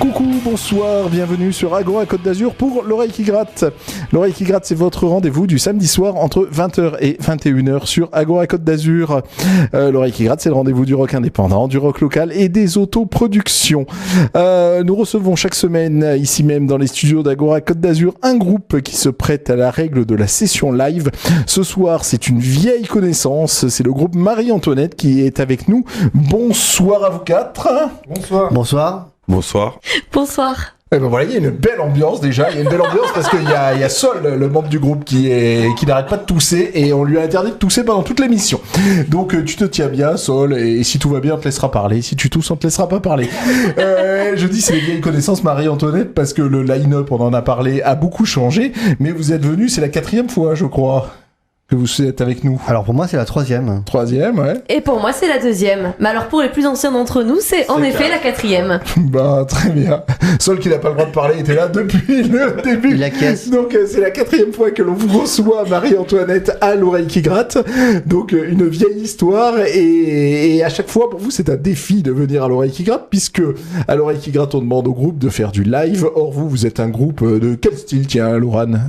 Coucou, bonsoir, bienvenue sur Agora Côte d'Azur pour l'oreille qui gratte. L'oreille qui gratte, c'est votre rendez-vous du samedi soir entre 20h et 21h sur Agora Côte d'Azur. L'oreille qui gratte, c'est le rendez-vous du rock indépendant, du rock local et des autoproductions. Nous recevons chaque semaine, ici même dans les studios d'Agora Côte d'Azur, un groupe qui se prête à la règle de la session live. Ce soir, c'est une vieille connaissance, c'est le groupe Marie-Antoinette qui est avec nous. Bonsoir à vous quatre. Bonsoir. Bonsoir. Bonsoir. Bonsoir. Et ben voilà, il y a une belle ambiance déjà. Il y a une belle ambiance parce qu'il y a Sol, le membre du groupe, qui n'arrête pas de tousser et on lui a interdit de tousser pendant toute l'émission. Donc tu te tiens bien, Sol, et si tout va bien, on te laissera parler. Si tu tousses, on te laissera pas parler. Je dis c'est les vieilles connaissances Marie-Antoinette parce que le line-up, on en a parlé, a beaucoup changé. Mais vous êtes venus, c'est la 4e fois, je crois, que vous êtes avec nous. Alors pour moi c'est la 3e. 3e, ouais. Et pour moi c'est la 2e. Mais alors pour les plus anciens d'entre nous, c'est en effet la 4e. Bah très bien. Sol qui n'a pas le droit de parler était là depuis le début. Il acquiesce. Donc c'est la 4e fois que l'on vous reçoit Marie-Antoinette à l'oreille qui gratte. Donc une vieille histoire et à chaque fois pour vous c'est un défi de venir à l'oreille qui gratte puisque à l'oreille qui gratte on demande au groupe de faire du live. Or vous êtes un groupe de quel style, tiens Lauriane?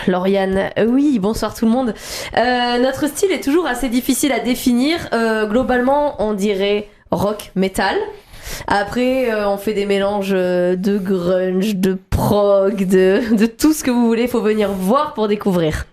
Lauriane, oui, bonsoir tout le monde. Notre style est toujours assez difficile à définir. Globalement, on dirait rock metal. Après, on fait des mélanges de grunge, de prog, de tout ce que vous voulez. Il faut venir voir pour découvrir.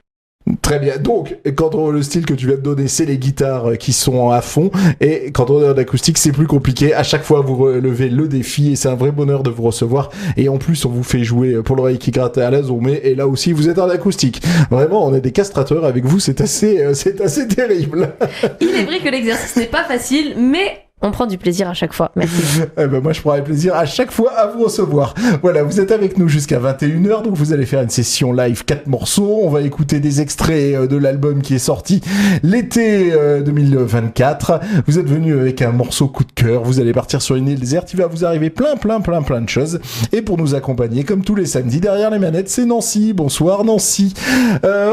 Très bien. Donc, quand on le style que tu viens de donner, c'est les guitares qui sont à fond. Et quand on est en acoustique, c'est plus compliqué. À chaque fois, vous relevez le défi et c'est un vrai bonheur de vous recevoir. Et en plus, on vous fait jouer pour l'oreille qui gratte à la Zomé. Et là aussi, vous êtes en acoustique. Vraiment, on est des castrateurs avec vous. C'est assez terrible. Il est vrai que l'exercice n'est pas facile, mais on prend du plaisir à chaque fois. Merci. Eh ben moi, je prendrai plaisir à chaque fois à vous recevoir. Voilà, vous êtes avec nous jusqu'à 21h, donc vous allez faire une session live 4 morceaux. On va écouter des extraits de l'album qui est sorti l'été 2024. Vous êtes venu avec un morceau coup de cœur. Vous allez partir sur une île déserte. Il va vous arriver plein de choses. Et pour nous accompagner, comme tous les samedis, derrière les manettes, c'est Nancy. Bonsoir Nancy.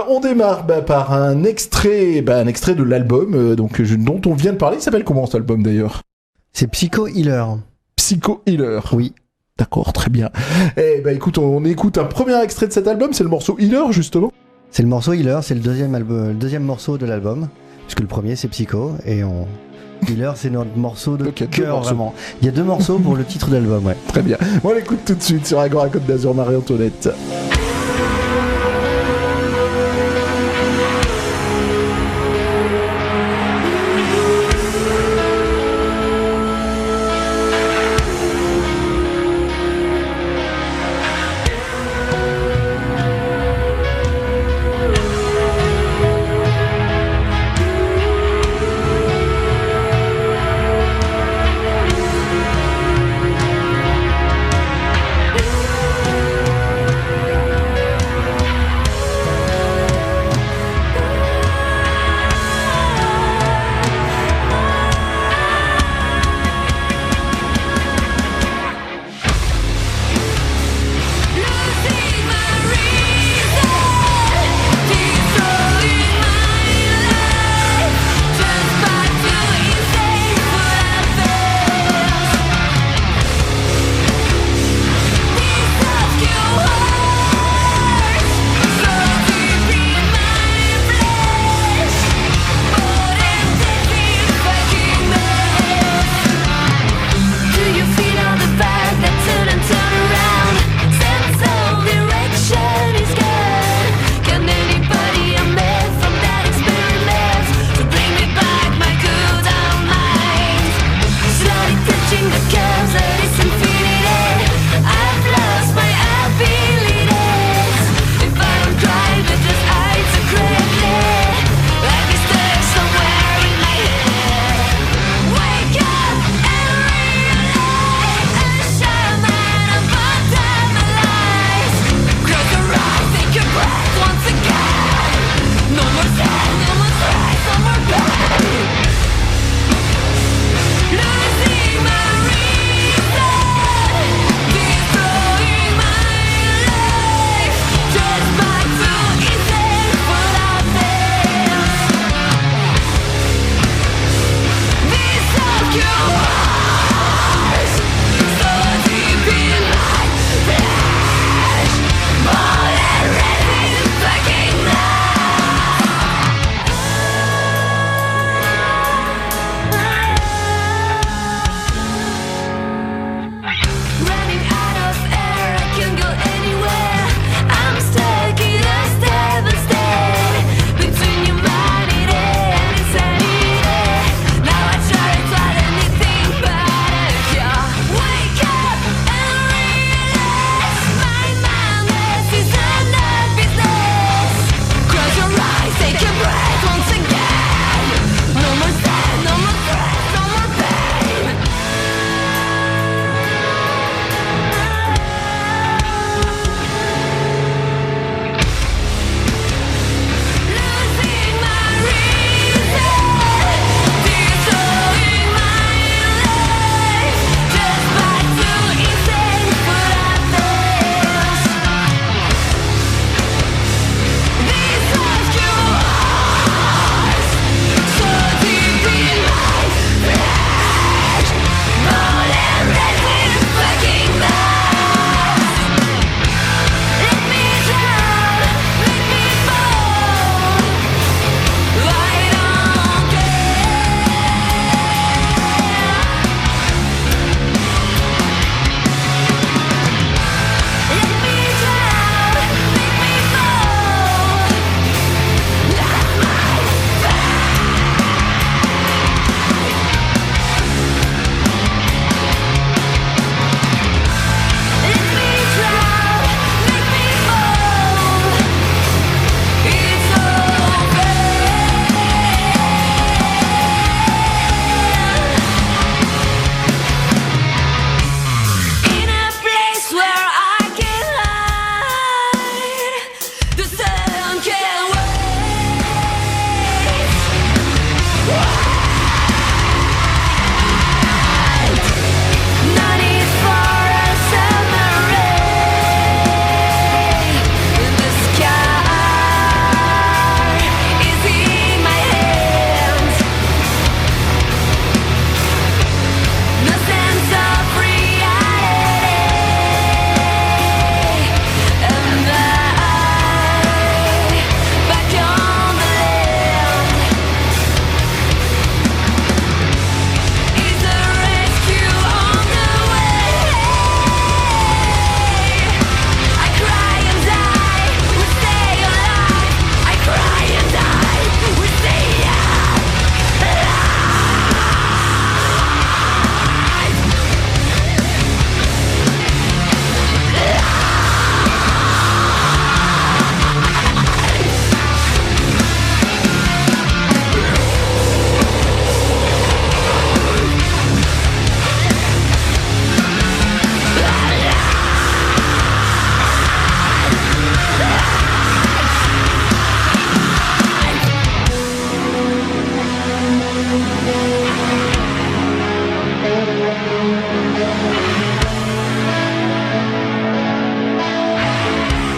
On démarre par un extrait de l'album dont on vient de parler. Il s'appelle comment cet album d'ailleurs? C'est Psycho Healer. Psycho Healer. Oui. D'accord, très bien. Eh ben écoute, on écoute un premier extrait de cet album, c'est le morceau Healer justement. C'est le morceau Healer, c'est le deuxième morceau de l'album, puisque le premier c'est Psycho, et Healer c'est notre morceau de cœur vraiment. Il y a 2 morceaux pour le titre de l'album, ouais. Très bien. On l'écoute tout de suite sur Agora Côte d'Azur, Marie-Antoinette.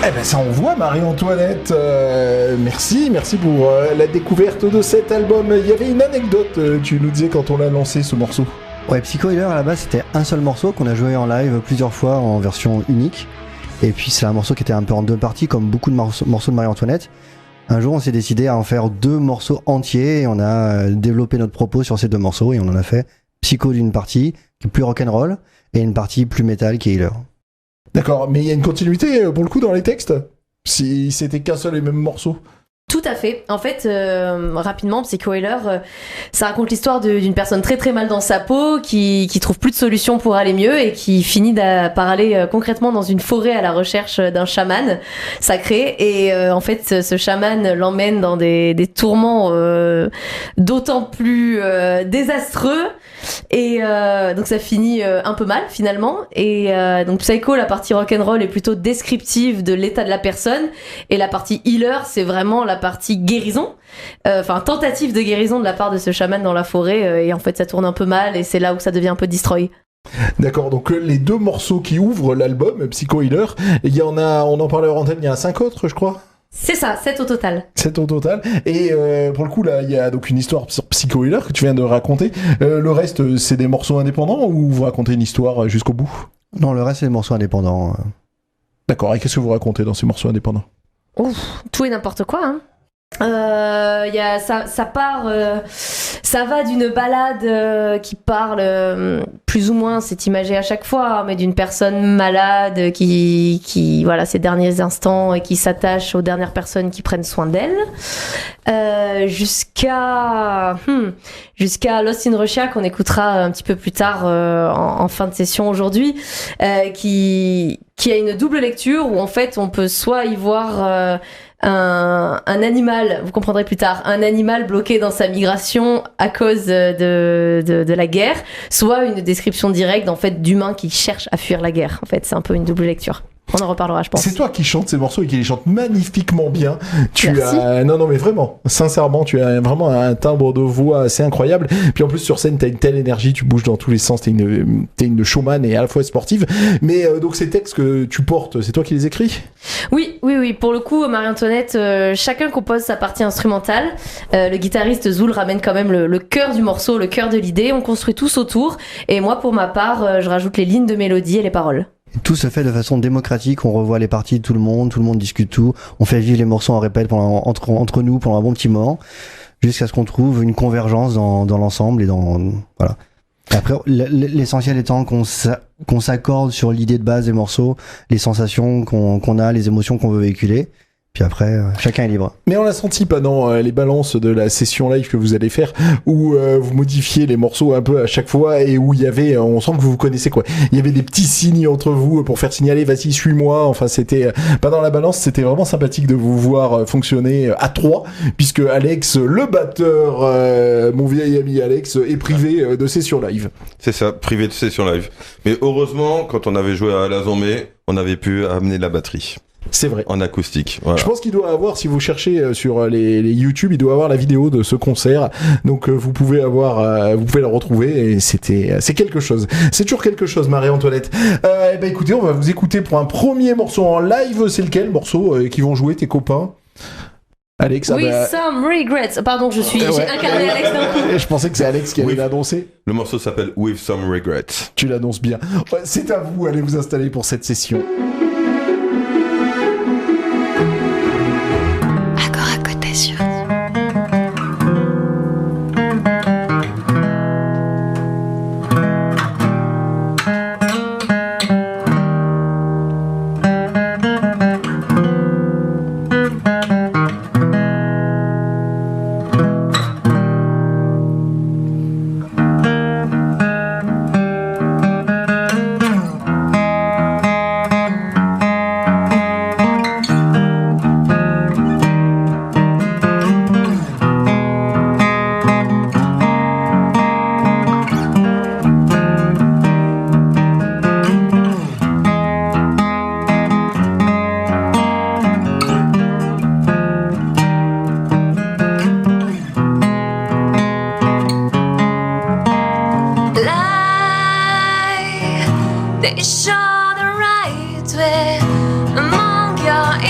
Eh ben ça envoie Marie-Antoinette, merci pour la découverte de cet album. Il y avait une anecdote, tu nous disais quand on l'a lancé ce morceau. Ouais, Psycho Healer à la base c'était un seul morceau qu'on a joué en live plusieurs fois en version unique. Et puis c'est un morceau qui était un peu en deux parties comme beaucoup de morceaux de Marie-Antoinette. Un jour on s'est décidé à en faire 2 morceaux entiers et on a développé notre propos sur ces 2 morceaux et on en a fait Psycho d'une partie qui est plus rock'n'roll et une partie plus métal qui est Healer. D'accord, mais il y a une continuité pour le coup dans les textes si c'était qu'un seul et même morceau. Tout à fait. En fait, rapidement, Psycho Healer, ça raconte l'histoire d'une personne très très mal dans sa peau, qui trouve plus de solution pour aller mieux et qui finit par aller concrètement dans une forêt à la recherche d'un chaman sacré. Et en fait, ce chaman l'emmène dans des tourments d'autant plus désastreux. Et donc ça finit un peu mal finalement. Et donc Psycho, la partie rock'n'roll est plutôt descriptive de l'état de la personne. Et la partie healer, c'est vraiment la partie guérison, enfin tentative de guérison de la part de ce chaman dans la forêt, et en fait ça tourne un peu mal et c'est là où ça devient un peu destroy. D'accord, donc les 2 morceaux qui ouvrent l'album, Psycho Healer, il y en a, on en parlait hors antenne, il y a 5 autres je crois. C'est ça, 7 au total. 7 au total. Et pour le coup, là, il y a donc une histoire sur Psycho Healer que tu viens de raconter. Le reste, c'est des morceaux indépendants ou vous racontez une histoire jusqu'au bout ? Non, le reste c'est des morceaux indépendants. D'accord, et qu'est-ce que vous racontez dans ces morceaux indépendants ? Ouf, tout et n'importe quoi, hein. Ça part, ça va d'une balade qui parle plus ou moins, c'est imagé à chaque fois, mais d'une personne malade qui voilà ses derniers instants et qui s'attache aux dernières personnes qui prennent soin d'elle, jusqu'à Lost in Russia qu'on écoutera un petit peu plus tard en fin de session aujourd'hui, qui a une double lecture où en fait on peut soit y voir un animal, vous comprendrez plus tard, un animal bloqué dans sa migration à cause de la guerre, soit une description directe en fait d'humains qui cherchent à fuir la guerre. En fait, c'est un peu une double lecture. On en reparlera, je pense. C'est toi qui chantes ces morceaux et qui les chantes magnifiquement bien. Merci. Non, mais vraiment, sincèrement, tu as vraiment un timbre de voix assez incroyable. Puis en plus, sur scène, t'as une telle énergie, tu bouges dans tous les sens, t'es une showman et à la fois sportive. Mais donc, ces textes que tu portes, c'est toi qui les écris ? Oui. Pour le coup, Marie-Antoinette, chacun compose sa partie instrumentale. Le guitariste Zoul ramène quand même le cœur du morceau, le cœur de l'idée. On construit tous autour. Et moi, pour ma part, je rajoute les lignes de mélodie et les paroles. Tout se fait de façon démocratique, on revoit les parties de tout le monde discute tout, on fait vivre les morceaux en répète entre nous pendant un bon petit moment, jusqu'à ce qu'on trouve une convergence dans l'ensemble et voilà. Et après, l'essentiel étant qu'on s'accorde sur l'idée de base des morceaux, les sensations qu'on a, les émotions qu'on veut véhiculer. Puis après, chacun est libre. Mais on l'a senti pendant les balances de la session live que vous allez faire, où vous modifiez les morceaux un peu à chaque fois et où il y avait, on sent que vous vous connaissez quoi. Il y avait des petits signes entre vous pour faire signaler, vas-y, suis-moi. Enfin, c'était pendant la balance, c'était vraiment sympathique de vous voir fonctionner à 3, puisque Alex, le batteur, mon vieil ami Alex, est privé de session live. C'est ça, privé de session live. Mais heureusement, quand on avait joué à la Zombie, on avait pu amener de la batterie. C'est vrai. En acoustique. Voilà. Je pense qu'il doit avoir, si vous cherchez sur les YouTube, il doit avoir la vidéo de ce concert. Donc vous pouvez la retrouver et c'est quelque chose. C'est toujours quelque chose, Marie-Antoinette. Écoutez, on va vous écouter pour un premier morceau en live. C'est lequel morceau qui vont jouer tes copains? Alex, With some regrets. Pardon, j'ai incarné Alex d'un coup. Je pensais que c'est Alex qui allait l'annoncer. Le morceau s'appelle With Some Regrets. Tu l'annonces bien. C'est à vous, allez vous installer pour cette session. They show the right way among your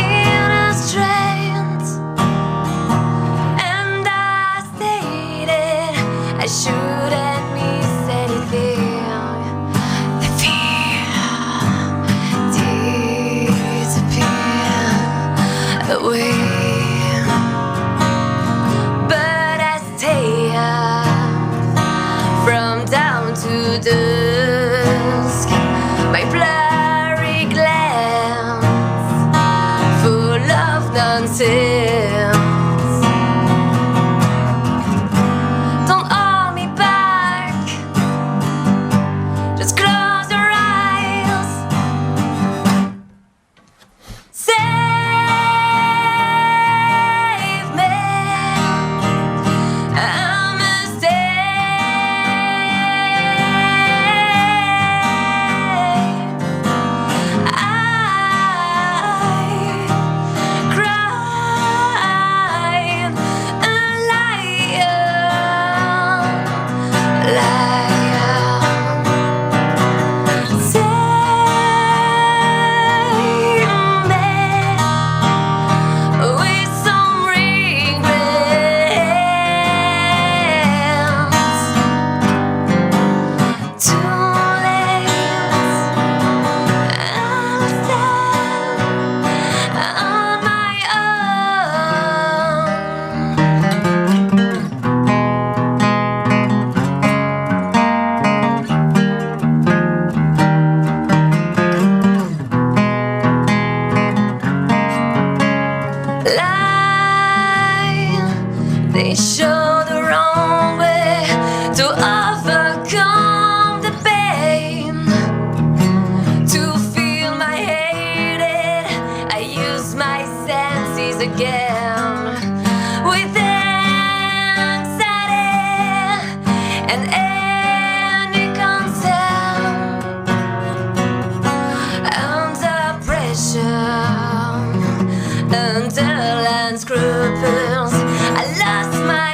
scruples. I lost my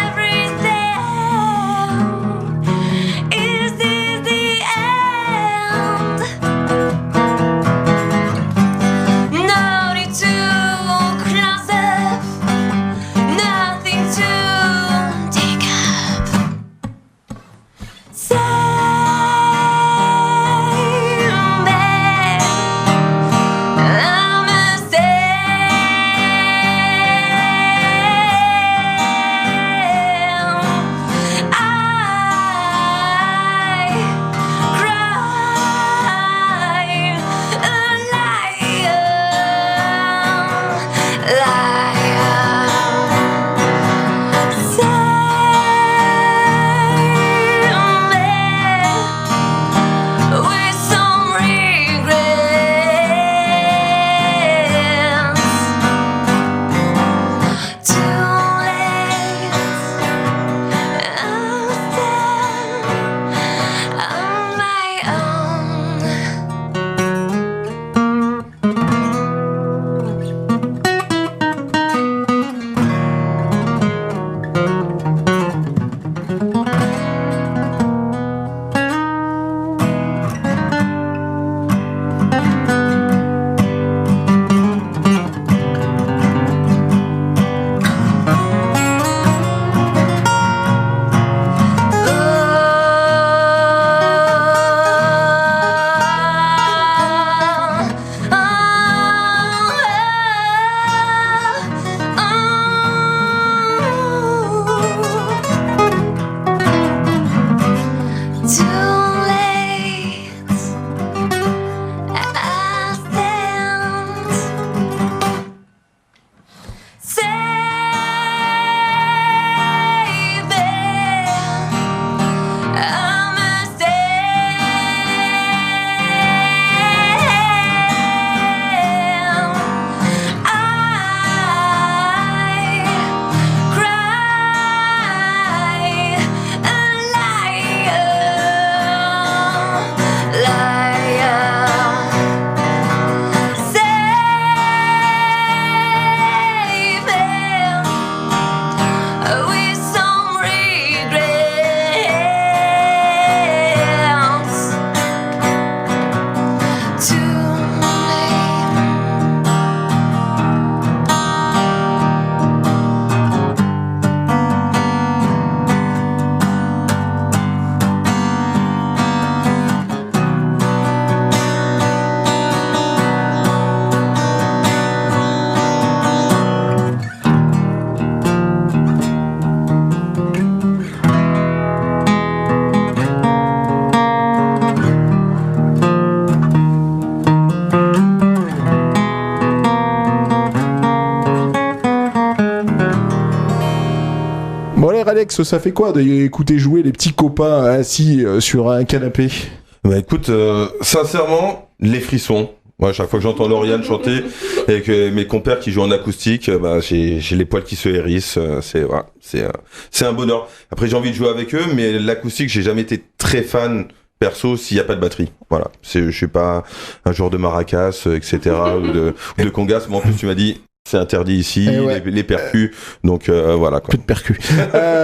everything. Is this the end? No need to close up, nothing to dig up. Save me, I'm a with some regrets. Too late, I'll stand on my own. Too late, I'll stand. Save me, I'm a stand. I cry a liar, liar. Save me with some regrets. Too late. Bon allez Alex, ça fait quoi d'écouter jouer les petits copains assis sur un canapé? Bah écoute, sincèrement, les frissons. Moi, chaque fois que j'entends Lauriane chanter et que mes compères qui jouent en acoustique, bah j'ai les poils qui se hérissent. C'est voilà, c'est un bonheur. Après, j'ai envie de jouer avec eux, mais l'acoustique, j'ai jamais été très fan perso s'il y a pas de batterie. Voilà, je suis pas un joueur de maracas, etc. ou de congas. Mais en plus, tu m'as dit. C'est interdit ici, ouais. les percus, donc voilà quoi. Peu de percus.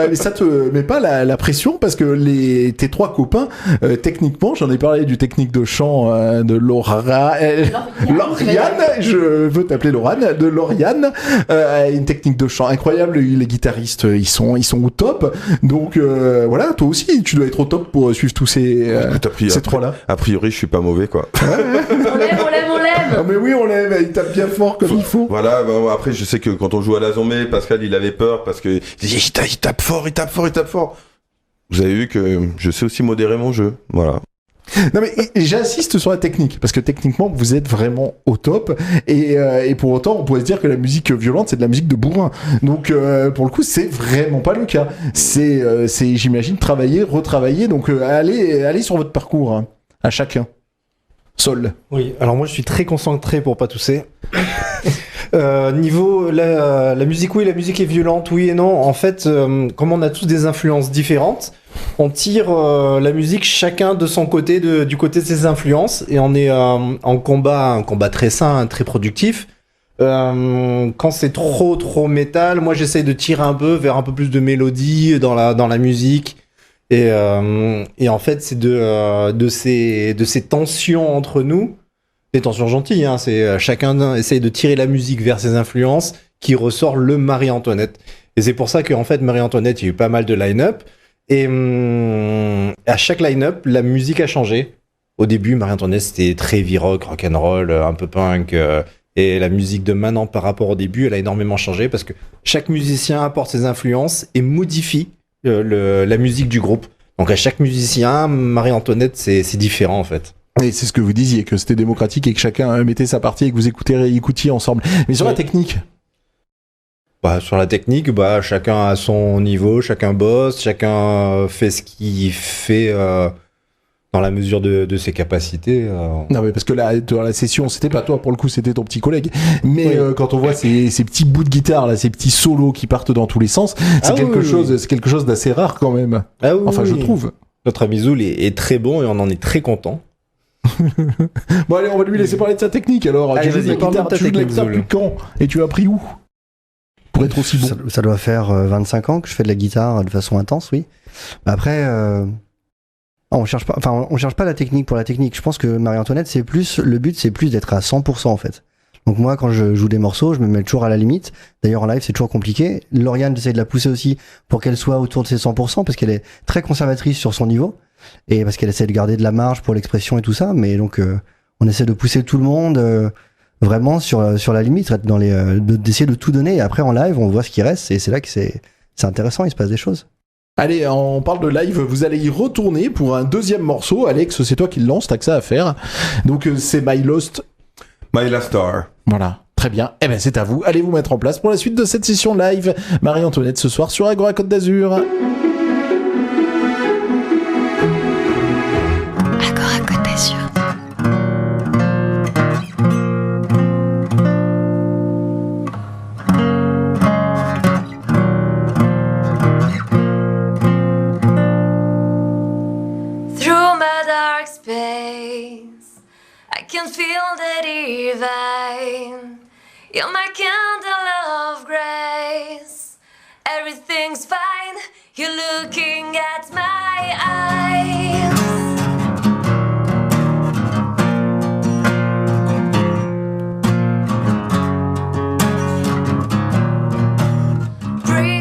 Mais ça te met pas la pression parce que tes trois copains, techniquement, j'en ai parlé du technique de chant de Lauriane, je veux t'appeler Laurane, de Lauriane, une technique de chant incroyable. Les guitaristes, ils sont au top. Donc voilà, toi aussi, tu dois être au top pour suivre tous ces trois-là. A priori, je suis pas mauvais quoi. On l'aime. Ah, mais oui, on l'aime, il tape bien fort comme il faut. Voilà, bon, après je sais que quand on joue à la Zombie, Pascal il avait peur parce que il tape fort. Vous avez vu que je sais aussi modérer mon jeu, voilà. Non mais j'insiste sur la technique parce que techniquement vous êtes vraiment au top et pour autant on pourrait se dire que la musique violente c'est de la musique de bourrin. Donc pour le coup c'est vraiment pas le cas. C'est j'imagine travailler, retravailler. Donc allez sur votre parcours hein, à chacun. Sol. Oui, alors moi je suis très concentré pour pas tousser. Niveau la musique, oui, la musique est violente, oui et non. En fait, comme on a tous des influences différentes, on tire la musique chacun de son côté, du côté de ses influences, et on est en combat, un combat très sain, très productif. Quand c'est trop métal, moi j'essaye de tirer un peu vers un peu plus de mélodie dans la musique. Et en fait, c'est de ces tensions entre nous, des tensions gentilles, hein, c'est chacun essaye de tirer la musique vers ses influences, qui ressort le Marie-Antoinette. Et c'est pour ça qu'en fait, Marie-Antoinette, il y a eu pas mal de line-up. Et à chaque line-up, la musique a changé. Au début, Marie-Antoinette, c'était très rock, rock'n'roll, un peu punk. Et la musique de maintenant, par rapport au début, elle a énormément changé parce que chaque musicien apporte ses influences et modifie la musique du groupe. Donc à chaque musicien, Marie-Antoinette, c'est différent en fait. Et c'est ce que vous disiez, que c'était démocratique et que chacun mettait sa partie et que vous écoutiez ensemble. Mais sur la technique, sur la technique, chacun a son niveau, chacun bosse, chacun fait ce qu'il fait dans la mesure de ses capacités. Non mais parce que là, dans la session, c'était pas toi pour le coup, c'était ton petit collègue. Mais Oui. quand on voit ces petits bouts de guitare là, ces petits solos qui partent dans tous les sens, c'est quelque chose d'assez rare quand même. Ah oui, Enfin, oui. je trouve. Notre ami Zoul est très bon et on en est très content. Bon allez, on va lui laisser parler de sa technique alors. Allez, Tu joues de la vas-y, parle-nous guitare, de ta tu joues de la technique, guitare Zoul. depuis quand? Et tu as appris où? Pour être aussi bon. Ça doit faire 25 ans que je fais de la guitare de façon intense, oui. Après, on cherche pas la technique pour la technique. Je pense que Marie-Antoinette, le but, c'est plus d'être à 100% en fait. Donc moi, quand je joue des morceaux, je me mets toujours à la limite. D'ailleurs, en live, c'est toujours compliqué. Lauriane, j'essaie de la pousser aussi pour qu'elle soit autour de ses 100% parce qu'elle est très conservatrice sur son niveau et parce qu'elle essaie de garder de la marge pour l'expression et tout ça. Mais donc, on essaie de pousser tout le monde vraiment sur la limite, d'essayer de tout donner. Et après, en live, on voit ce qui reste et c'est là que c'est intéressant, il se passe des choses. Allez, on parle de live, vous allez y retourner pour un deuxième morceau. Alex, c'est toi qui le lance, t'as que ça à faire. Donc c'est My Last Star. Voilà, très bien. Eh ben c'est à vous, allez vous mettre en place pour la suite de cette session live. Marie-Antoinette ce soir sur Agora Côte d'Azur. Agora Côte d'Azur. Through my dark space, I can feel the divine. You're my candle of grace. Everything's fine. You're looking at my eyes.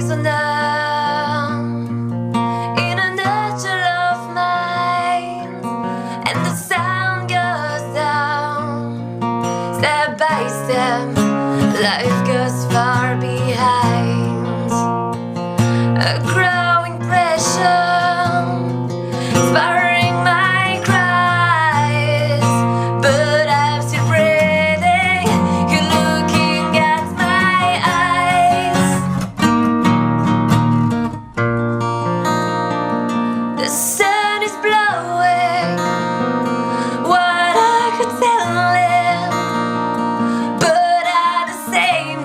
Prisoner in a nutshell of mine, and the sound goes down step by step. Life goes far behind. A growing pressure, spurring my cries, but I'm still breathing. You're looking at my eyes. The sun is blowing. What I could tell it, but at the same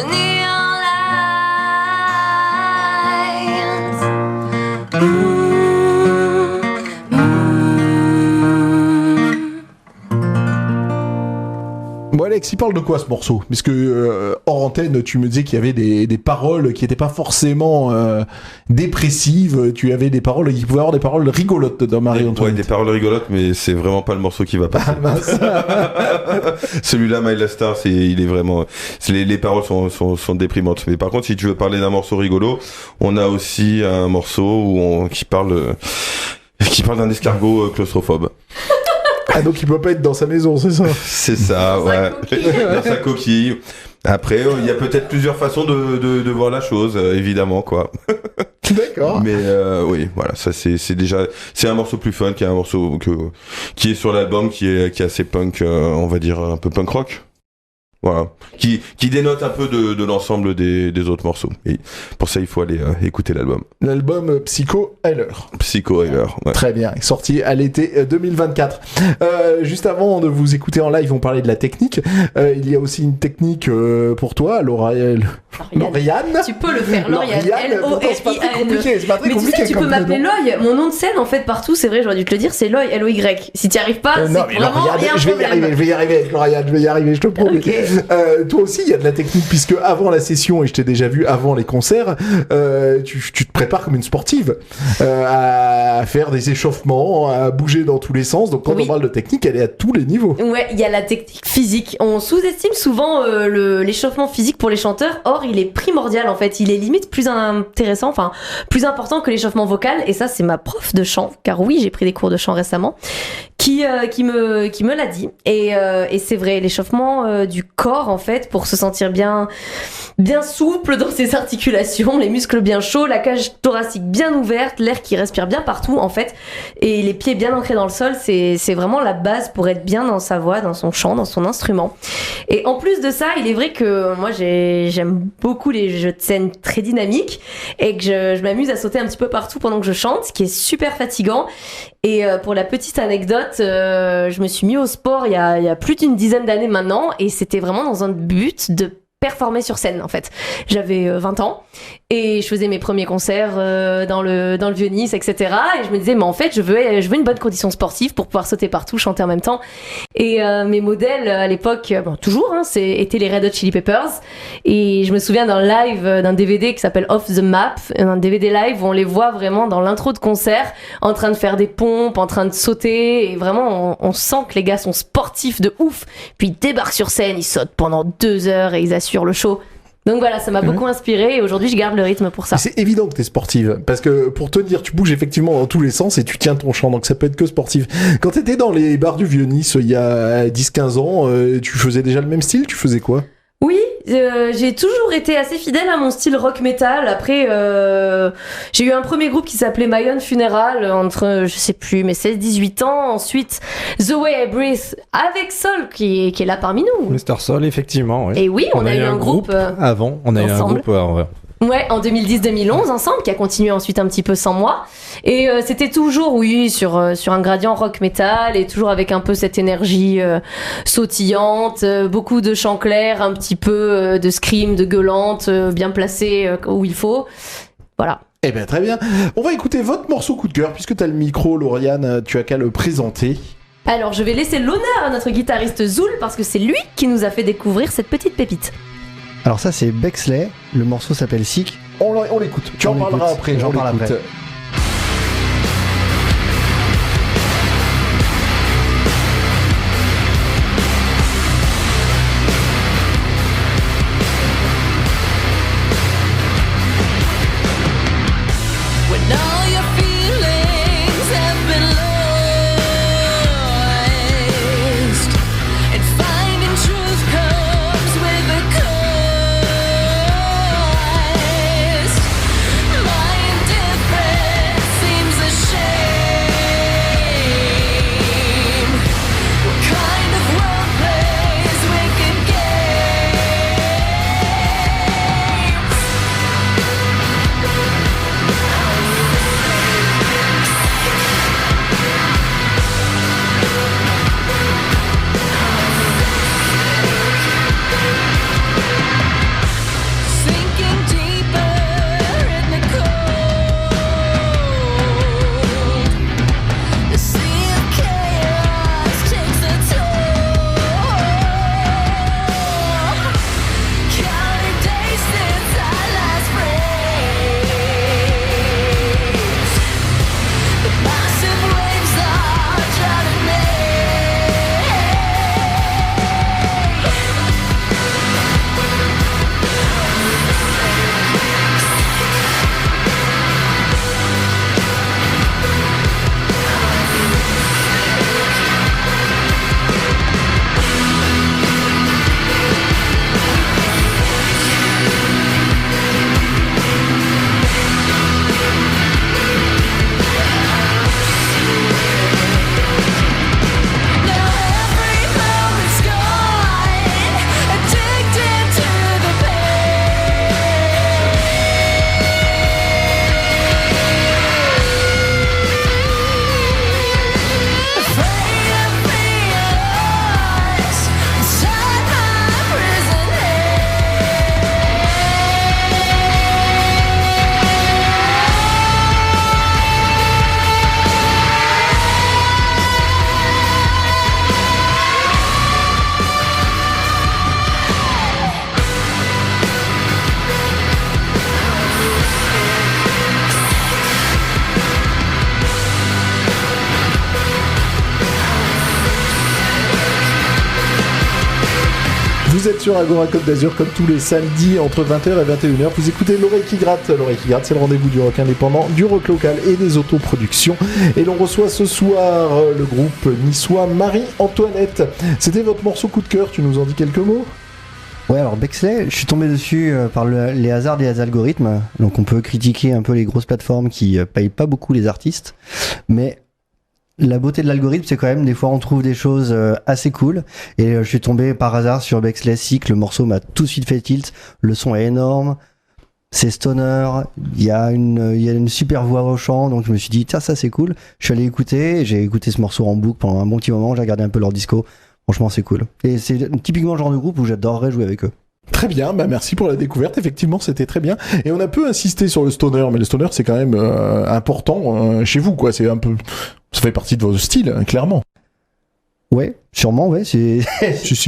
neon lights. Bon Alex, il parle de quoi ce morceau? Parce que hors antenne, tu me disais qu'il y avait des paroles qui n'étaient pas forcément dépressives. Tu avais des paroles, il pouvait y avoir des paroles rigolotes dans Marie-Antoinette. Ouais, des paroles rigolotes, mais c'est vraiment pas le morceau qui va passer. Celui-là, My Last Star, il est vraiment. Les paroles sont déprimantes. Mais par contre, si tu veux parler d'un morceau rigolo, on a aussi un morceau qui parle d'un escargot claustrophobe. Ah donc il peut pas être dans sa maison, c'est ça? C'est ça, ouais. Dans sa coquille. Après, il y a peut-être plusieurs façons de voir la chose, évidemment, quoi. D'accord. Mais oui, voilà, ça c'est déjà, c'est un morceau plus fun, qui est un morceau qui est sur l'album, qui est assez punk, on va dire un peu punk rock. Voilà, qui dénote un peu de l'ensemble des autres morceaux. Et pour ça, il faut aller écouter l'album. L'album Psycho Healer. Psycho Healer, ouais. Très bien, sorti à l'été 2024. Juste avant de vous écouter en live, on parlait de la technique. Il y a aussi une technique pour toi, Lauriane. Tu peux le faire, Lauriane. C'est pas très compliqué, c'est pas très Mais tu compliqué. sais, tu peux m'appeler Loy. Mon nom de scène, en fait, partout, c'est vrai, j'aurais dû te le dire, c'est Loy, L-O-Y. Si t'y arrives pas, c'est non, mais vraiment Lauriane, rien. je vais y arriver, Lauriane, je vais y arriver, je te promets. Okay. Toi aussi, il y a de la technique, puisque avant la session, et je t'ai déjà vu avant les concerts, tu te prépares comme une sportive à faire des échauffements, à bouger dans tous les sens. Donc quand on parle de technique, elle est à tous les niveaux. Ouais, il y a la technique physique. On sous-estime souvent l'échauffement physique pour les chanteurs. Or, il est primordial en fait. Il est limite plus intéressant, enfin plus important que l'échauffement vocal. Et ça, c'est ma prof de chant, car oui, j'ai pris des cours de chant récemment, qui me l'a dit. Et c'est vrai, l'échauffement du corps en fait, pour se sentir bien souple dans ses articulations, les muscles bien chauds, la cage thoracique bien ouverte, l'air qui respire bien partout en fait, et les pieds bien ancrés dans le sol, c'est vraiment la base pour être bien dans sa voix, dans son chant, dans son instrument. Et en plus de ça, il est vrai que moi j'aime beaucoup les jeux de scène très dynamiques et que je m'amuse à sauter un petit peu partout pendant que je chante, ce qui est super fatigant. Et pour la petite anecdote, je me suis mis au sport il y a plus d'une dizaine d'années maintenant, et c'était vraiment dans un but de performer sur scène en fait. J'avais 20 ans et je faisais mes premiers concerts dans le Vieux-Nice, etc. Et je me disais, mais en fait, je veux une bonne condition sportive pour pouvoir sauter partout, chanter en même temps. Et mes modèles à l'époque, bon, toujours, étaient les Red Hot Chili Peppers. Et je me souviens d'un live, d'un DVD qui s'appelle Off the Map, un DVD live où on les voit vraiment dans l'intro de concert, en train de faire des pompes, en train de sauter. Et vraiment, on sent que les gars sont sportifs de ouf. Puis ils débarquent sur scène, ils sautent pendant 2 heures et ils assurent le show. Donc voilà, ça m'a beaucoup inspiré et aujourd'hui je garde le rythme pour ça. C'est évident que t'es sportive, parce que pour te dire, tu bouges effectivement dans tous les sens et tu tiens ton chant, donc ça peut être que sportif. Quand t'étais dans les bars du Vieux-Nice il y a 10-15 ans, tu faisais déjà le même style? Tu faisais quoi? Oui, j'ai toujours été assez fidèle à mon style rock metal. Après, j'ai eu un premier groupe qui s'appelait My Own Funeral entre, je sais plus, mes 16-18 ans. Ensuite, The Way I Breathe avec Sol qui est là parmi nous. Mr. Sol, effectivement. Oui. Et oui, on a eu un groupe avant. On a eu un groupe. Ouais, en 2010-2011 ensemble, qui a continué ensuite un petit peu sans moi. Et c'était toujours, oui, sur un gradient rock metal et toujours avec un peu cette énergie sautillante, beaucoup de chants clairs, un petit peu de scream, de gueulante, bien placé où il faut. Voilà. Eh ben très bien. On va écouter votre morceau coup de cœur, puisque t'as le micro, Lauriane, tu as qu'à le présenter. Alors, je vais laisser l'honneur à notre guitariste Zoul, parce que c'est lui qui nous a fait découvrir cette petite pépite. Alors ça c'est Bexley, le morceau s'appelle Sick. On l'écoute, tu en parleras après. J'en parle après. My indifference Vous êtes sur Agora Côte d'Azur comme tous les samedis entre 20h et 21h. Vous écoutez L'Oreille qui gratte. L'Oreille qui gratte, c'est le rendez-vous du rock indépendant, du rock local et des autoproductions. Et l'on reçoit ce soir le groupe niçois Marie-Antoinette. C'était votre morceau coup de cœur, tu nous en dis quelques mots ? Ouais, alors Bexley, je suis tombé dessus par les hasards des algorithmes. Donc on peut critiquer un peu les grosses plateformes qui payent pas beaucoup les artistes, mais la beauté de l'algorithme, c'est quand même des fois on trouve des choses assez cool. Et je suis tombé par hasard sur Bexley Sick, le morceau m'a tout de suite fait tilt. Le son est énorme, c'est stoner, il y a une super voix au chant, donc je me suis dit tiens, ça c'est cool. Je suis allé écouter, j'ai écouté ce morceau en boucle pendant un bon petit moment, j'ai regardé un peu leur disco. Franchement, c'est cool. Et c'est typiquement le genre de groupe où j'adorerais jouer avec eux. Très bien, bah merci pour la découverte. Effectivement, c'était très bien. Et on a peu insisté sur le stoner, mais le stoner, c'est quand même important chez vous, quoi. C'est un peu, ça fait partie de votre style, hein, clairement. Ouais, sûrement, ouais. C'est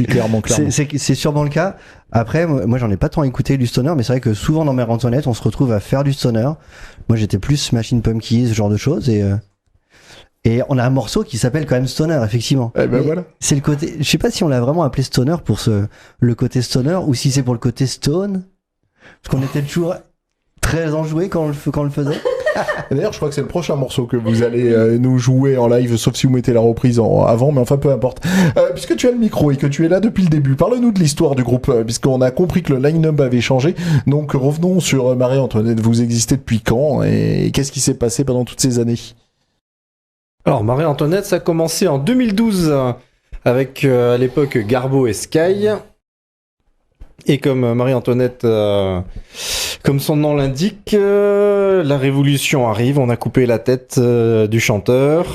clairement. C'est sûrement le cas. Après, moi, j'en ai pas tant écouté du stoner, mais c'est vrai que souvent dans Marie-Antoinette, on se retrouve à faire du stoner. Moi, j'étais plus Machine Pumpkins, ce genre de choses, et on a un morceau qui s'appelle quand même Stoner, effectivement. Eh ben voilà. C'est le côté, je sais pas si on l'a vraiment appelé Stoner pour le côté Stoner ou si c'est pour le côté Stone. Parce qu'on était toujours très enjoués quand on le faisait. D'ailleurs, je crois que c'est le prochain morceau que vous allez nous jouer en live, sauf si vous mettez la reprise avant, mais enfin peu importe. Puisque tu as le micro et que tu es là depuis le début, parle-nous de l'histoire du groupe, puisqu'on a compris que le line-up avait changé. Donc revenons sur Marie-Antoinette. Vous existez depuis quand et qu'est-ce qui s'est passé pendant toutes ces années ? Alors, Marie-Antoinette, ça a commencé en 2012 avec à l'époque Garbo et Sky. Et comme Marie-Antoinette, comme son nom l'indique, la révolution arrive. On a coupé la tête du chanteur.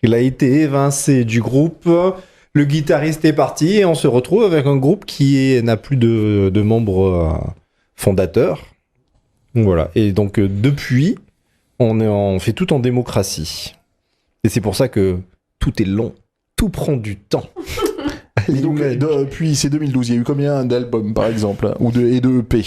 Il a été évincé du groupe. Le guitariste est parti et on se retrouve avec un groupe qui n'a plus de membres fondateurs. Donc, voilà. Et donc depuis, on fait tout en démocratie. Et c'est pour ça que tout est long, tout prend du temps. Et donc, depuis c'est 2012, il y a eu combien d'albums par exemple, et de EP ?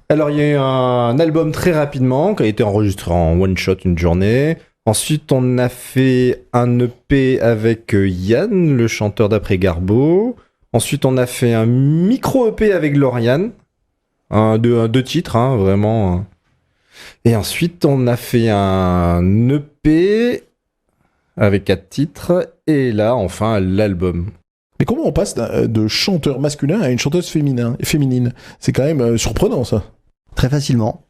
Alors il y a eu un album très rapidement qui a été enregistré en one shot une journée. Ensuite on a fait un EP avec Yann, le chanteur d'après Garbo. Ensuite on a fait un micro EP avec Lauriane, deux titres, hein, vraiment. Et ensuite on a fait un EP avec 4 titres, et là, enfin, l'album. Mais comment on passe de chanteur masculin à une chanteuse féminine ? C'est quand même surprenant, ça. Très facilement.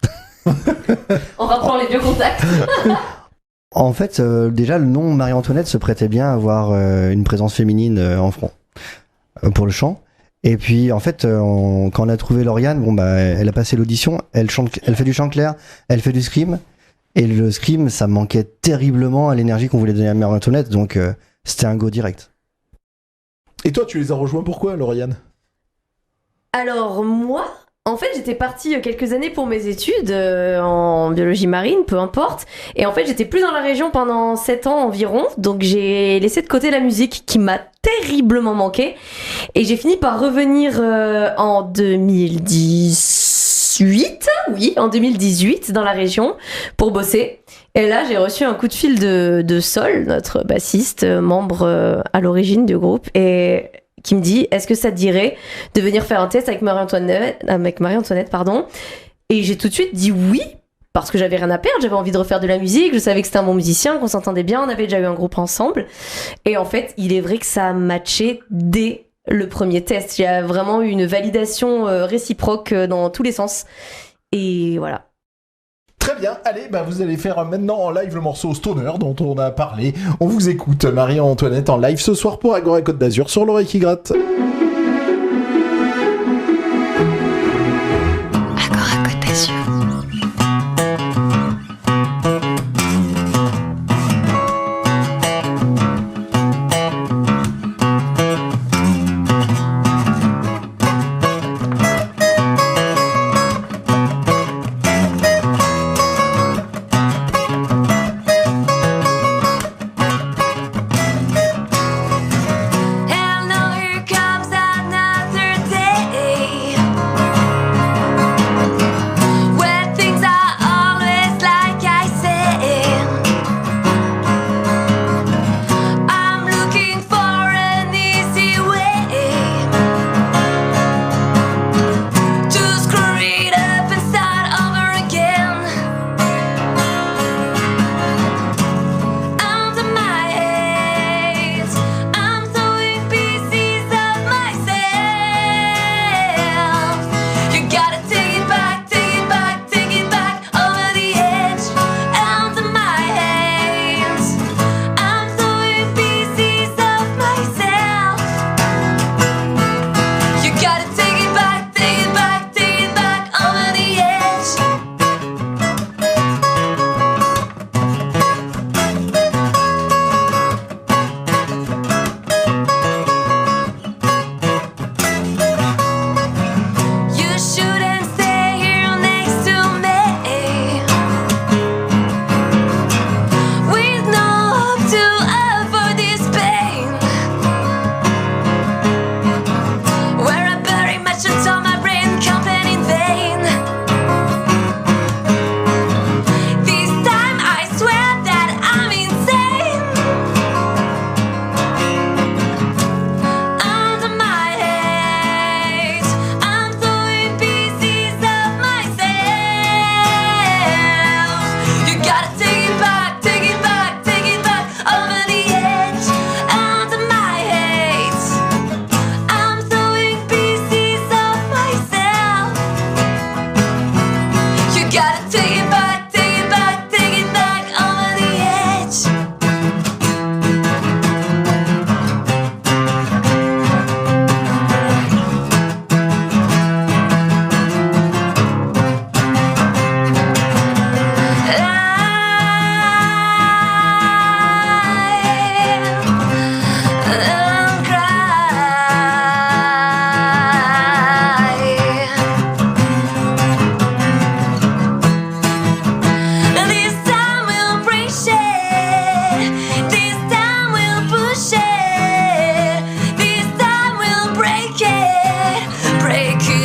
En rappelant les vieux contacts. En fait, déjà, le nom Marie-Antoinette se prêtait bien à avoir une présence féminine en front pour le chant. Et puis, en fait, quand on a trouvé Lauriane, elle a passé l'audition, elle fait du chant clair, elle fait du scream. Et le scream, ça manquait terriblement à l'énergie qu'on voulait donner à Marie-Antoinette, donc c'était un go direct. Et toi, tu les as rejoints pourquoi, Lauriane ? Alors moi, en fait, j'étais partie quelques années pour mes études en biologie marine, peu importe. Et en fait, j'étais plus dans la région pendant 7 ans environ, donc j'ai laissé de côté la musique qui m'a terriblement manqué. Et j'ai fini par revenir en 2018 dans la région pour bosser. Et là, j'ai reçu un coup de fil de Sol, notre bassiste, membre à l'origine du groupe, et qui me dit « Est-ce que ça te dirait de venir faire un test avec Marie-Antoinette, pardon ?» Et j'ai tout de suite dit oui, parce que j'avais rien à perdre, j'avais envie de refaire de la musique, je savais que c'était un bon musicien, qu'on s'entendait bien, on avait déjà eu un groupe ensemble. Et en fait, il est vrai que ça a matché dès le premier test. Il y a vraiment eu une validation réciproque dans tous les sens. Et voilà. Très bien, allez, vous allez faire maintenant en live le morceau Stoner dont on a parlé. On vous écoute, Marie-Antoinette en live ce soir pour Agora Côte d'Azur sur l'Oreille qui gratte. Agora Côte d'Azur. And now here comes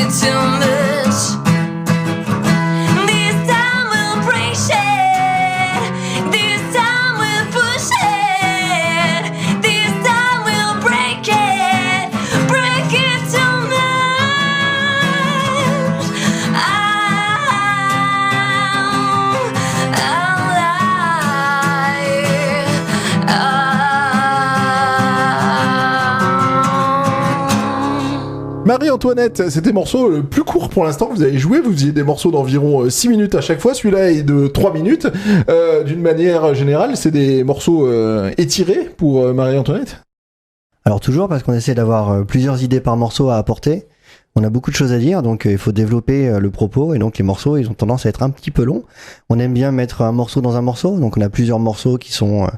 you too much. This time we'll break it. This time we'll push it. This time we'll break it. Break it too much. Marie-Antoinette, c'était morceau le plus court pour l'instant que vous avez joué. Vous faisiez des morceaux d'environ 6 minutes à chaque fois. Celui-là est de 3 minutes. D'une manière générale, c'est des morceaux étirés pour Marie-Antoinette? Alors toujours parce qu'on essaie d'avoir plusieurs idées par morceau à apporter. On a beaucoup de choses à dire, donc il faut développer le propos, et donc les morceaux, ils ont tendance à être un petit peu longs. On aime bien mettre un morceau dans un morceau, donc on a plusieurs morceaux qui sont...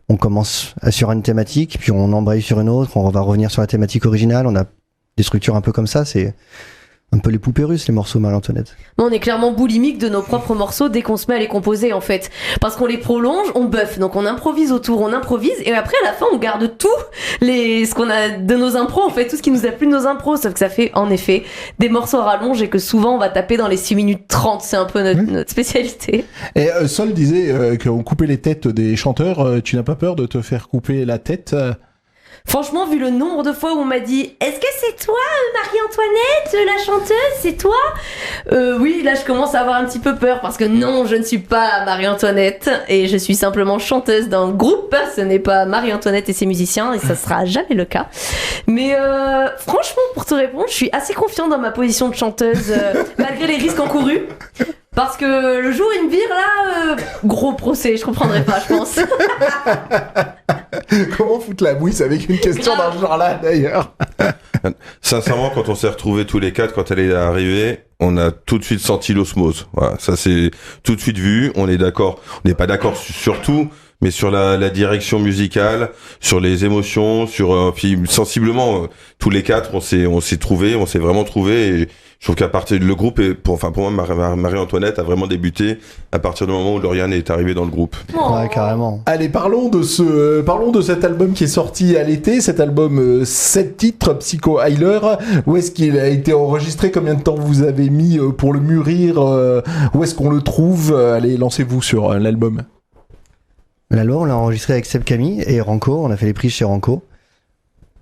on commence sur une thématique, puis on embraye sur une autre, on va revenir sur la thématique originale, on a des structures un peu comme ça, c'est un peu les poupées russes, les morceaux Marie-Antoinette. On est clairement boulimique de nos propres morceaux dès qu'on se met à les composer, en fait. Parce qu'on les prolonge, on buffe, donc on improvise autour, on improvise, et après, à la fin, on garde tout ce qu'on a de nos impros, en fait, tout ce qui nous a plu de nos impros, sauf que ça fait, en effet, des morceaux à rallonge et que souvent, on va taper dans les 6 minutes 30, c'est un peu notre spécialité. Et Sol disait qu'on coupait les têtes des chanteurs. Tu n'as pas peur de te faire couper la tête? Franchement, vu le nombre de fois où on m'a dit « Est-ce que c'est toi, Marie-Antoinette, la chanteuse, c'est toi ?» Oui, là je commence à avoir un petit peu peur parce que non, je ne suis pas Marie-Antoinette et je suis simplement chanteuse d'un groupe. Ce n'est pas Marie-Antoinette et ses musiciens et ça sera jamais le cas. Mais franchement, pour te répondre, je suis assez confiante dans ma position de chanteuse malgré les risques encourus. Parce que le jour où il me vire là, gros procès, je comprendrai pas, je pense. Comment foutre la mouisse avec une question dans ce genre-là, d'ailleurs? Sincèrement, quand on s'est retrouvés tous les quatre, quand elle est arrivée, on a tout de suite senti l'osmose. Voilà, ça c'est tout de suite vu. On est d'accord. On n'est pas d'accord sur tout, mais sur la direction musicale, sur les émotions, sur puis sensiblement tous les quatre, on s'est trouvés, on s'est vraiment trouvés. Et je trouve qu'à partir le groupe pour moi Marie-Antoinette a vraiment débuté à partir du moment où Lauriane est arrivée dans le groupe. Oh. Ouais, carrément. Allez, parlons de cet album qui est sorti à l'été, cet album 7 titres, Psycho Heiler. Où est-ce qu'il a été enregistré? Combien de temps vous avez mis pour le mûrir? Où est-ce qu'on le trouve? Allez, lancez-vous sur l'album. L'album, on l'a enregistré avec Seb Camille et Ranco, on a fait les prises chez Ranco.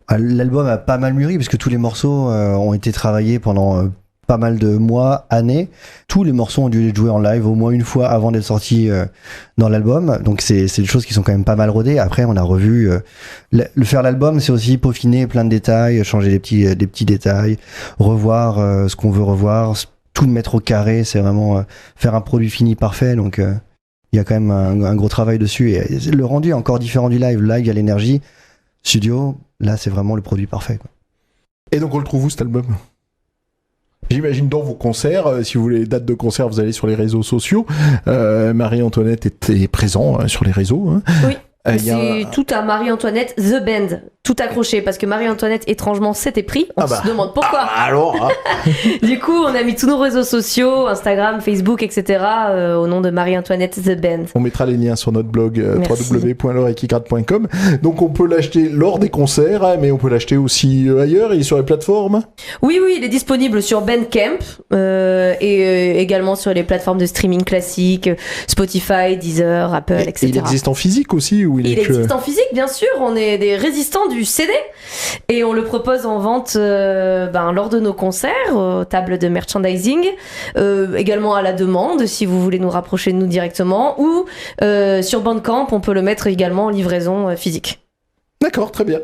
L'album a pas mal mûri parce que tous les morceaux ont été travaillés pendant pas mal de mois, années. Tous les morceaux ont dû être joués en live au moins une fois avant d'être sortis dans l'album. Donc c'est des choses qui sont quand même pas mal rodées. Après, on a revu... le faire l'album, c'est aussi peaufiner plein de détails, changer des petits détails, revoir ce qu'on veut revoir, tout mettre au carré. C'est vraiment faire un produit fini parfait. Donc il y a quand même un gros travail dessus. Et le rendu est encore différent du live. Live, il y a l'énergie. Studio, là, c'est vraiment le produit parfait, quoi. Et donc on le trouve où cet album? J'imagine dans vos concerts, si vous voulez les dates de concert, vous allez sur les réseaux sociaux. Marie-Antoinette était présent sur les réseaux. Hein. Oui. C'est tout à Marie-Antoinette The Band, tout accroché, parce que Marie-Antoinette, étrangement, s'était pris. On se demande pourquoi. Alors Du coup, on a mis tous nos réseaux sociaux, Instagram, Facebook, etc., au nom de Marie-Antoinette The Band. On mettra les liens sur notre blog www.lorequigrade.com. Donc on peut l'acheter lors des concerts, hein, mais on peut l'acheter aussi ailleurs et sur les plateformes. Oui, il est disponible sur Bandcamp et également sur les plateformes de streaming classiques, Spotify, Deezer, Apple, etc. Et il existe en physique aussi ou il existe en physique, bien sûr. On est des résistants du CD et on le propose en vente lors de nos concerts, aux tables de merchandising, également à la demande si vous voulez nous rapprocher de nous directement, ou sur Bandcamp, on peut le mettre également en livraison physique. D'accord, très bien.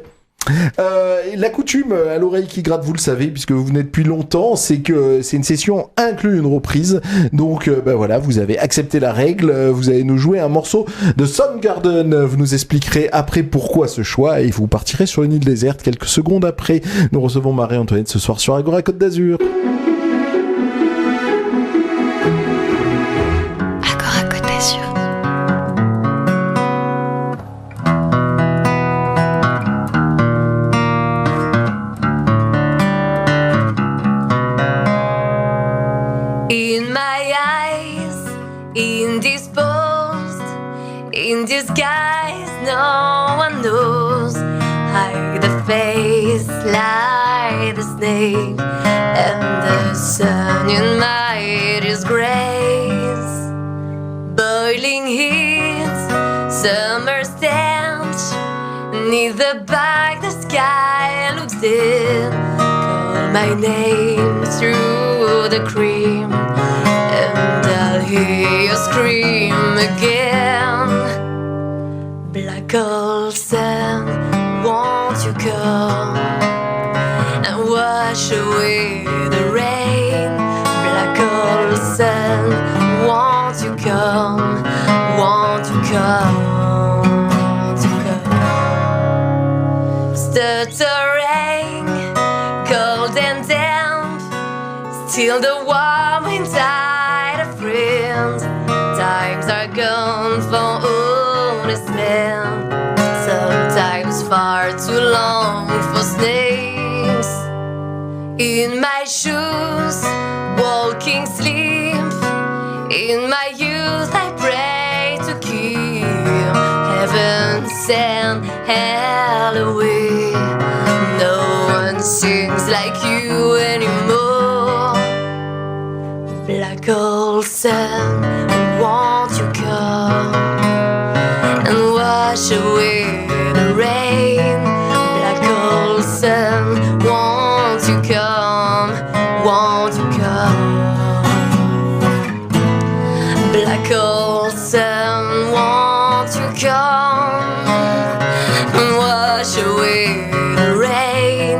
La coutume à l'oreille qui gratte, vous le savez, puisque vous venez depuis longtemps, c'est que c'est une session inclut une reprise. Donc voilà, vous avez accepté la règle, vous allez nous jouer un morceau de Soundgarden. Vous nous expliquerez après pourquoi ce choix et vous partirez sur une île déserte quelques secondes après. Nous recevons Marie-Antoinette ce soir sur Agora Côte d'Azur. Agora Côte d'Azur. In my eyes, indisposed, in disguise, no one knows. Hide the face, lie the snake, and the my name through the cream, and I'll hear you scream again. Black hole sun, won't you come and wash away the rain? Black hole sun, won't you come? Won't you come? Won't you come? Stuttering, cold and damp, still the warm inside a friend. Times are gone for honest men, sometimes far too long for snakes. In my shoes, walking sleep, in my youth I pray to keep heaven send hell away. No one sings like you anymore. Black hole sun, won't you come and wash away the rain? Black hole sun, won't you come? Won't you come? Black hole sun, won't you come and wash away the rain?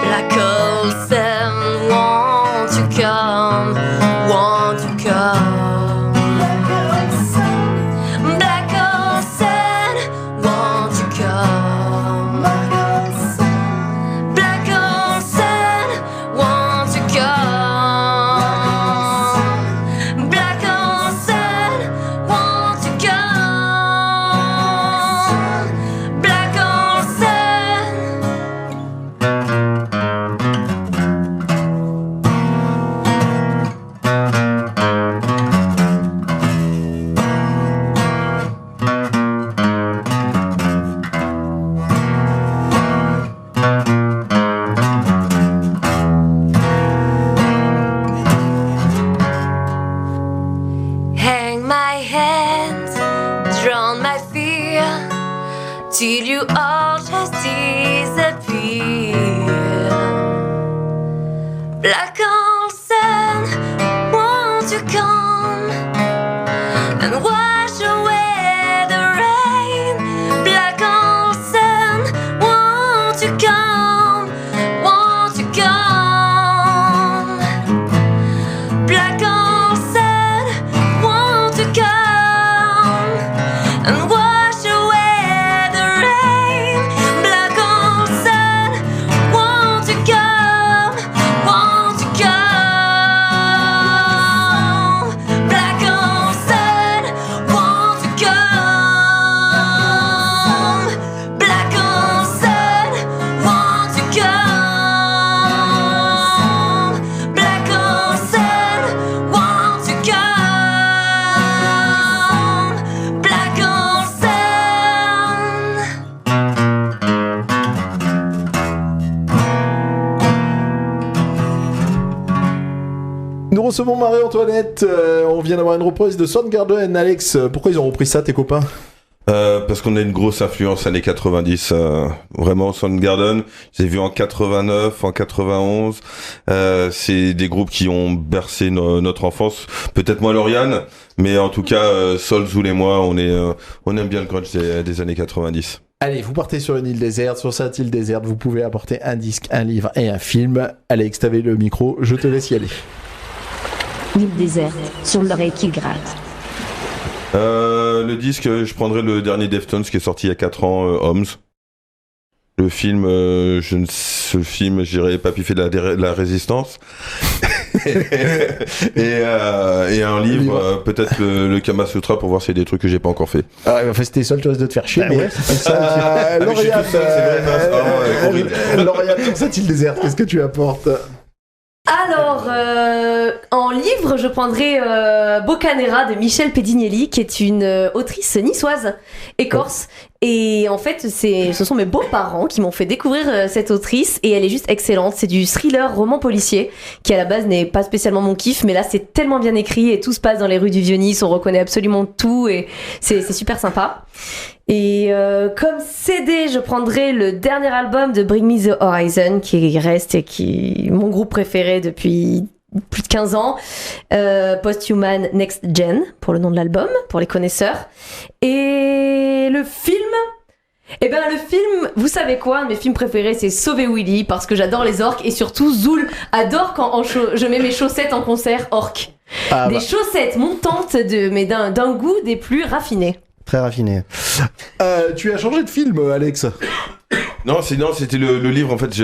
Black hole sun, won't you come? Won't you come? Black hole sun, won't you come? Black hole sun, won't you come? Black hole sun, won't you come? Black hole sun. Hang my hands, drown my fear, till you all just disappear. Black hole sun, won't you come and wash away the rain? Black hole sun, won't you come? Won't you come? Black hole sun, won't you come and wash away the rain? Black hole sun, won't you come? Won't you come? Black hole sun, won't you come? Black hole sun, won't you come? Black hole sun, won't you come? Black hole sun. Nous recevons Marie-Antoinette. On vient d'avoir une reprise de Soundgarden. Alex, pourquoi ils ont repris ça, tes copains? Parce qu'on a une grosse influence années 90, vraiment Soundgarden. Je les ai vus en 89, en 91. C'est des groupes qui ont bercé notre enfance. Peut-être moins Lauriane, mais en tout cas, Sol, Zoul et moi, on aime bien le grunge des années 90. Allez, vous partez sur une île déserte. Sur cette île déserte, vous pouvez apporter un disque, un livre et un film. Alex, t'avais le micro, je te laisse y aller. L'île déserte, sur l'oreille qui gratte. Le disque, je prendrais le dernier Deftones qui est sorti il y a 4 ans, Homes. Le film, ce film, j'irais Papy fait de la résistance. et un livre, peut-être le Kama Sutra pour voir s'il y a des trucs que j'ai pas encore fait. Ah, enfin, c'était seul, tu risques de te faire chier. Ouais, c'est ça. Lauriane, Horrible. Lauriane, sur cette île déserte, qu'est-ce que tu apportes? Alors, en livre, je prendrai Boccanera de Michel Pedignelli, qui est une autrice niçoise, écorce, Et en fait, ce sont mes beaux-parents qui m'ont fait découvrir cette autrice et elle est juste excellente. C'est du thriller roman policier qui à la base n'est pas spécialement mon kiff, mais là c'est tellement bien écrit et tout se passe dans les rues du Vieux-Nice, on reconnaît absolument tout et c'est super sympa. Et comme CD, je prendrai le dernier album de Bring Me the Horizon qui reste et qui est mon groupe préféré depuis plus de 15 ans, Posthuman Next Gen pour le nom de l'album, pour les connaisseurs. Et le film, vous savez quoi, un de mes films préférés c'est Sauver Willy parce que j'adore les orques et surtout Zoul adore quand je mets mes chaussettes en concert orques. Des chaussettes montantes mais d'un goût des plus raffinés. Très raffiné. Tu as changé de film, Alex. Non, c'était le livre en fait.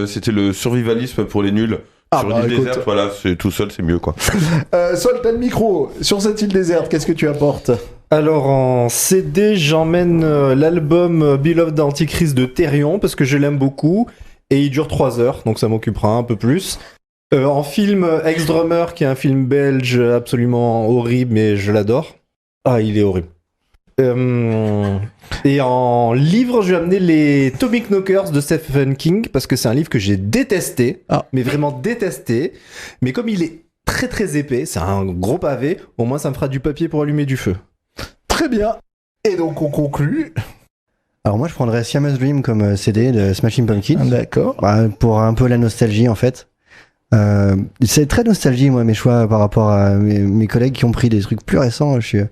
C'était le survivalisme pour les nuls. Sur une île déserte, voilà, c'est tout seul, c'est mieux quoi. Sol, t'as le micro. Sur cette île déserte, qu'est-ce que tu apportes ? Alors en CD, j'emmène l'album Beloved Antichrist de Therion parce que je l'aime beaucoup et il dure 3 heures, donc ça m'occupera un peu plus. En film, Ex-Drummer, qui est un film belge absolument horrible, mais je l'adore. Ah, il est horrible. Et en livre, je vais amener les Atomic Knockers de Stephen King parce que c'est un livre que j'ai détesté, mais vraiment détesté. Mais comme il est très très épais, c'est un gros pavé, au moins ça me fera du papier pour allumer du feu. Très bien. Et donc on conclut. Alors moi je prendrais Siamese Dream comme CD de Smashing Pumpkins. D'accord. Pour un peu la nostalgie en fait. C'est très nostalgie moi mes choix par rapport à mes collègues qui ont pris des trucs plus récents. Je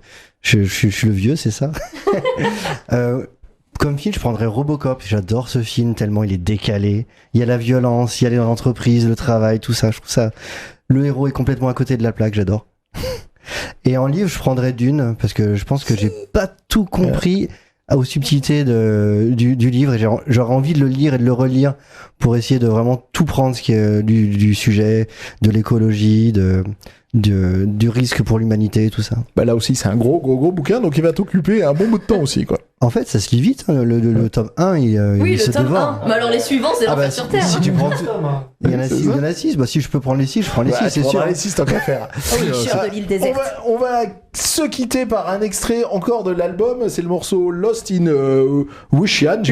suis le vieux, c'est ça. Comme film, je prendrais Robocop. J'adore ce film tellement il est décalé. Il y a la violence, il y a l'entreprise, le travail, tout ça. Je trouve ça. Le héros est complètement à côté de la plaque. J'adore. Et en livre, je prendrais Dune parce que je pense que j'ai pas tout compris aux subtilités du livre. Et j'aurais envie de le lire et de le relire pour essayer de vraiment tout prendre ce qui est du sujet, de l'écologie, du risque pour l'humanité, tout ça. Bah là aussi, c'est un gros bouquin, donc il va t'occuper un bon bout de temps aussi, quoi. En fait, ça se lit vite, hein, le tome 1, oui, il le se tome dévore. 1. Mais alors les suivants, c'est l'enfer sur Terre. Si tu prends... Il y en a 6. Bah, si je peux prendre les 6, je prends les 6, c'est sûr. Les 6, tant qu'à faire. Cher de l'île déserte. On va se quitter par un extrait encore de l'album. C'est le morceau Lost in Wuxian.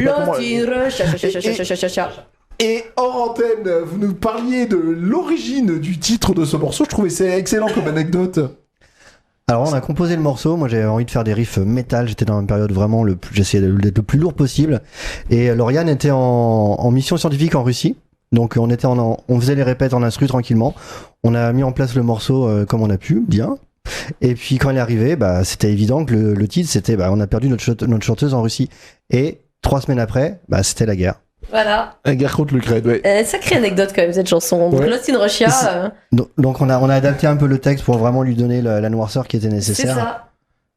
Et hors antenne, vous nous parliez de l'origine du titre de ce morceau. Je trouvais c'est excellent comme anecdote. Alors on a composé le morceau, moi j'avais envie de faire des riffs métal, j'étais dans une période vraiment, j'essayais d'être le plus lourd possible. Et Lauriane était en mission scientifique en Russie, donc on faisait les répètes en instru tranquillement. On a mis en place le morceau comme on a pu, bien. Et puis quand elle est arrivée, bah, c'était évident que le titre c'était on a perdu notre chanteuse en Russie. Et 3 semaines après, bah, c'était la guerre. Voilà. La guerre contre l'Ukraine, ouais. Sacrée anecdote quand même cette chanson. Donc Lost in Russia. Donc on a adapté un peu le texte pour vraiment lui donner la noirceur qui était nécessaire. C'est ça.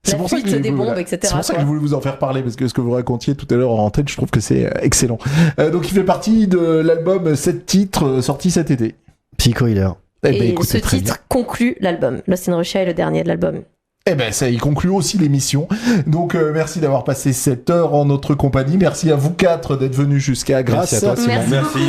C'est pour ça que des bombes, etc. C'est pour ça que je voulais vous en faire parler, parce que ce que vous racontiez tout à l'heure en antenne, je trouve que c'est excellent. Donc il fait partie de l'album 7 titres sorti cet été. Psycho Healer. Et ce titre conclut l'album. Lost in Russia est le dernier de l'album. Eh ben, ça y conclut aussi l'émission. Donc, merci d'avoir passé cette heure en notre compagnie. Merci à vous 4 d'être venus jusqu'à Grasse. Merci à toi, Simon. Merci.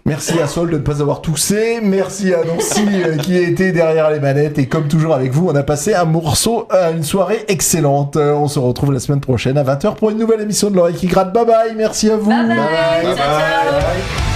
Merci à Sol de ne pas avoir toussé. Merci à Nancy qui était derrière les manettes. Et comme toujours avec vous, on a passé une soirée excellente. On se retrouve la semaine prochaine à 20h pour une nouvelle émission de l'Oreille qui gratte. Bye bye. Merci à vous. Bye bye. Bye bye.